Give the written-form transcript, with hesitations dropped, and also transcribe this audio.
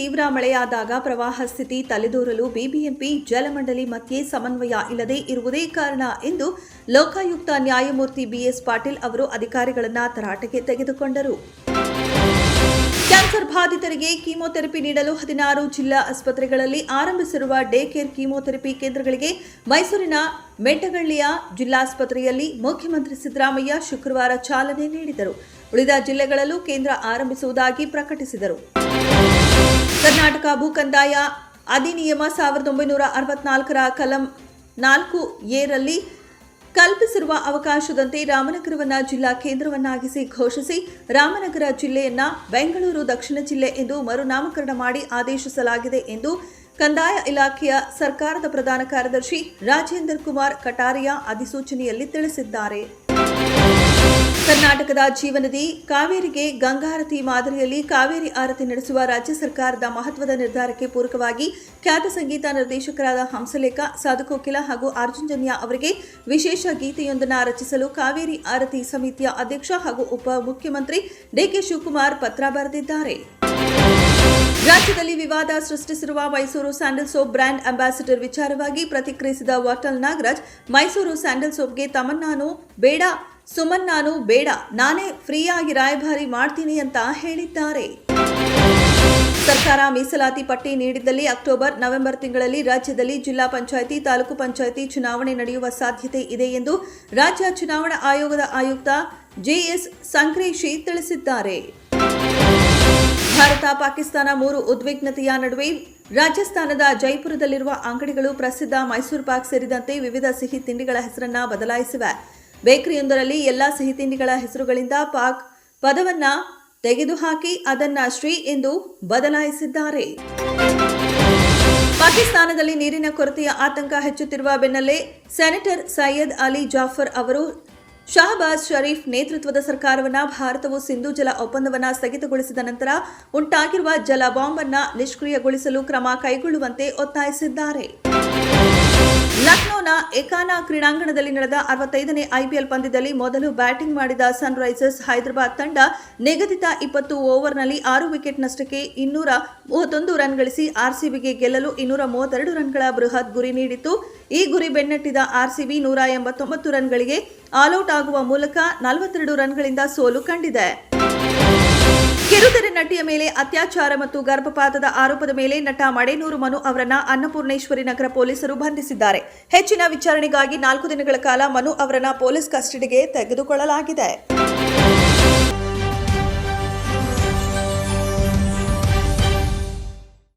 ತೀವ್ರ ಮಳೆಯಾದಾಗ ಪ್ರವಾಹ ಸ್ಥಿತಿ ತಲೆದೋರಲು ಬಿಬಿಎಂಪಿ ಜಲಮಂಡಳಿ ಮಧ್ಯೆ ಸಮನ್ವಯ ಇಲ್ಲದೆ ಇರುವುದೇ ಕಾರಣ ಎಂದು ಲೋಕಾಯುಕ್ತ ನ್ಯಾಯಮೂರ್ತಿ ಬಿಎಸ್ ಪಾಟೀಲ್ ಅವರು ಅಧಿಕಾರಿಗಳನ್ನು ತರಾಟೆಗೆ ತೆಗೆದುಕೊಂಡರು. ಕ್ಯಾನ್ಸರ್ ಬಾಧಿತರಿಗೆ ಕೀಮೋಥೆರಪಿ ನೀಡಲು 16 ಜಿಲ್ಲಾ ಆಸ್ಪತ್ರೆಗಳಲ್ಲಿ ಆರಂಭಿಸಿರುವ ಡೇ ಕೇರ್ ಕೀಮೋಥೆರಪಿ ಕೇಂದ್ರಗಳಿಗೆ ಮೈಸೂರಿನ ಮೆಟ್ಟಗಳ್ಳಿಯ ಜಿಲ್ಲಾಸ್ಪತ್ರೆಯಲ್ಲಿ ಮುಖ್ಯಮಂತ್ರಿ ಸಿದ್ದರಾಮಯ್ಯ ಶುಕ್ರವಾರ ಚಾಲನೆ ನೀಡಿದರು. ಉಳಿದ ಜಿಲ್ಲೆಗಳಲ್ಲೂ ಕೇಂದ್ರ ಆರಂಭಿಸುವುದಾಗಿ ಪ್ರಕಟಿಸಿದರು. ಕರ್ನಾಟಕ ಭೂಕಂದಾಯ ಅಧಿನಿಯಮ 1964ರ ಕಲಂ 4A ರಲ್ಲಿ ಕಲ್ಪಿಸಿರುವ ಅವಕಾಶದಂತೆ ರಾಮನಗರವನ್ನು ಜಿಲ್ಲಾ ಕೇಂದ್ರವನ್ನಾಗಿಸಿ ಘೋಷಿಸಿ ರಾಮನಗರ ಜಿಲ್ಲೆಯನ್ನ ಬೆಂಗಳೂರು ದಕ್ಷಿಣ ಜಿಲ್ಲೆ ಎಂದು ಮರುನಾಮಕರಣ ಮಾಡಿ ಆದೇಶಿಸಲಾಗಿದೆ ಎಂದು ಕಂದಾಯ ಇಲಾಖೆಯ ಸರ್ಕಾರದ ಪ್ರಧಾನ ಕಾರ್ಯದರ್ಶಿ ರಾಜೇಂದ್ರ ಕುಮಾರ್ ಕಟಾರಿಯಾ ಅಧಿಸೂಚನೆಯಲ್ಲಿ ತಿಳಿಸಿದ್ದಾರೆ. ಕರ್ನಾಟಕದ ಜೀವನದಿ ಕಾವೇರಿಗೆ ಗಂಗಾರತಿ ಮಾದರಿಯಲ್ಲಿ ಕಾವೇರಿ ಆರತಿ ನಡೆಸುವ ರಾಜ್ಯ ಸರ್ಕಾರದ ಮಹತ್ವದ ನಿರ್ಧಾರಕ್ಕೆ ಪೂರಕವಾಗಿ ಖ್ಯಾತ ಸಂಗೀತ ನಿರ್ದೇಶಕರಾದ ಹಂಸಲೇಖ, ಸಾಧುಕೋಕಿಲ ಹಾಗೂ ಅರ್ಜುನ್ ಜನ್ಯ ಅವರಿಗೆ ವಿಶೇಷ ಗೀತೆಯೊಂದನ್ನು ರಚಿಸಲು ಕಾವೇರಿ ಆರತಿ ಸಮಿತಿಯ ಅಧ್ಯಕ್ಷ ಹಾಗೂ ಉಪಮುಖ್ಯಮಂತ್ರಿ ಡಿಕೆ ಶಿವಕುಮಾರ್ ಪತ್ರ ಬರೆದಿದ್ದಾರೆ. ರಾಜ್ಯದಲ್ಲಿ ವಿವಾದ ಸೃಷ್ಟಿಸಿರುವ Mysuru sandal soap brand ambassador ವಿಚಾರವಾಗಿ ಪ್ರತಿಕ್ರಿಯಿಸಿದ ವಾಟಾಳ್ ನಾಗರಾಜ್, ಮೈಸೂರು ಸ್ಯಾಂಡಲ್ ಸೋಪ್ಗೆ ತಮನ್ನಾನು ಬೇಡ, ಸುಮನ್ನಾನು ಬೇಡ, ನಾನೇ ಫ್ರೀಯಾಗಿ ರಾಯಭಾರಿ ಮಾಡ್ತೀನಿ ಅಂತ ಹೇಳಿದ್ದಾರೆ. ಸರ್ಕಾರ ಮೀಸಲಾತಿ ಪಟ್ಟಿ ನೀಡಿದ್ದಲ್ಲಿ ಅಕ್ಟೋಬರ್, ನವೆಂಬರ್ ತಿಂಗಳಲ್ಲಿ ರಾಜ್ಯದಲ್ಲಿ ಜಿಲ್ಲಾ ಪಂಚಾಯಿತಿ, ತಾಲೂಕು ಪಂಚಾಯಿತಿ ಚುನಾವಣೆ ನಡೆಯುವ ಸಾಧ್ಯತೆ ಇದೆ ಎಂದು ರಾಜ್ಯ ಚುನಾವಣಾ ಆಯೋಗದ ಆಯುಕ್ತ ಜೆಎಸ್ ಸಂಕ್ರೇಶಿ ತಿಳಿಸಿದ್ದಾರೆ. ಭಾರತ ಪಾಕಿಸ್ತಾನ 3 ಉದ್ವಿಗ್ನತೆಯ ನಡುವೆ ರಾಜಸ್ಥಾನದ ಜೈಪುರದಲ್ಲಿರುವ ಅಂಗಡಿಗಳು ಪ್ರಸಿದ್ಧ ಮೈಸೂರು ಪಾಕ್ ಸೇರಿದಂತೆ ವಿವಿಧ ಸಿಹಿ ತಿಂಡಿಗಳ ಹೆಸರನ್ನ ಬದಲಾಯಿಸಿವೆ. ಬೇಕರಿಯೊಂದರಲ್ಲಿ ಎಲ್ಲಾ ಸಿಹಿ ತಿಂಡಿಗಳ ಹೆಸರುಗಳಿಂದ ಪಾಕ್ ಪದವನ್ನ ತೆಗೆದುಹಾಕಿ ಅದನ್ನ ಶ್ರೀ ಎಂದು ಬದಲಾಯಿಸಿದ್ದಾರೆ. ಪಾಕಿಸ್ತಾನದಲ್ಲಿ ನೀರಿನ ಕೊರತೆಯ ಆತಂಕ ಹೆಚ್ಚುತ್ತಿರುವ ಬೆನ್ನಲ್ಲೇ ಸೆನೆಟರ್ ಸೈಯದ್ ಅಲಿ ಜಾಫರ್ ಅವರು ಶಹಬಾಜ್ ಶರೀಫ್ ನೇತೃತ್ವದ ಸರ್ಕಾರವನ್ನು ಭಾರತವು ಸಿಂಧೂ ಜಲ ಒಪ್ಪಂದವನ್ನು ಸ್ಥಗಿತಗೊಳಿಸಿದ ನಂತರ ಉಂಟಾಗಿರುವ ಜಲ ಬಾಂಬ್ ಅನ್ನು ನಿಷ್ಕ್ರಿಯಗೊಳಿಸಲು ಕ್ರಮ ಕೈಗೊಳ್ಳುವಂತೆ ಒತ್ತಾಯಿಸಿದ್ದಾರೆ. ಲಕ್ನೋನ ಎಕಾನಾ ಕ್ರೀಡಾಂಗಣದಲ್ಲಿ ನಡೆದ 65ನೇ ಐಪಿಎಲ್ ಪಂದ್ಯದಲ್ಲಿ ಮೊದಲು ಬ್ಯಾಟಿಂಗ್ ಮಾಡಿದ ಸನ್ರೈಸರ್ಸ್ ಹೈದರಾಬಾದ್ ತಂಡ ನಿಗದಿತ 20 ಓವರ್ನಲ್ಲಿ 6 ವಿಕೆಟ್ ನಷ್ಟಕ್ಕೆ 231 ರನ್ ಗಳಿಸಿ ಆರ್ಸಿಬಿಗೆ ಗೆಲ್ಲಲು 232 ರನ್ಗಳ ಬೃಹತ್ ಗುರಿ ನೀಡಿತ್ತು. ಈ ಗುರಿ ಬೆನ್ನಟ್ಟಿದ ಆರ್ಸಿಬಿ 189 ರನ್ಗಳಿಗೆ ಆಲ್ಔಟ್ ಆಗುವ ಮೂಲಕ 42 ರನ್ಗಳಿಂದ ಸೋಲು ಕಂಡಿದೆ. ಕಿರುತೆರೆ ನಟಿಯ ಮೇಲೆ ಅತ್ಯಾಚಾರ ಮತ್ತು ಗರ್ಭಪಾತದ ಆರೋಪದ ಮೇಲೆ ನಟ ಮಡೇನೂರು ಮನು ಅವರನ್ನ ಅನ್ನಪೂರ್ಣೇಶ್ವರಿ ನಗರ ಪೊಲೀಸರು ಬಂಧಿಸಿದ್ದಾರೆ. ಹೆಚ್ಚಿನ ವಿಚಾರಣೆಗಾಗಿ 4 ದಿನಗಳ ಕಾಲ ಮನು ಅವರನ್ನ ಪೊಲೀಸ್ ಕಸ್ಟಡಿಗೆ ತೆಗೆದುಕೊಳ್ಳಲಾಗಿದೆ.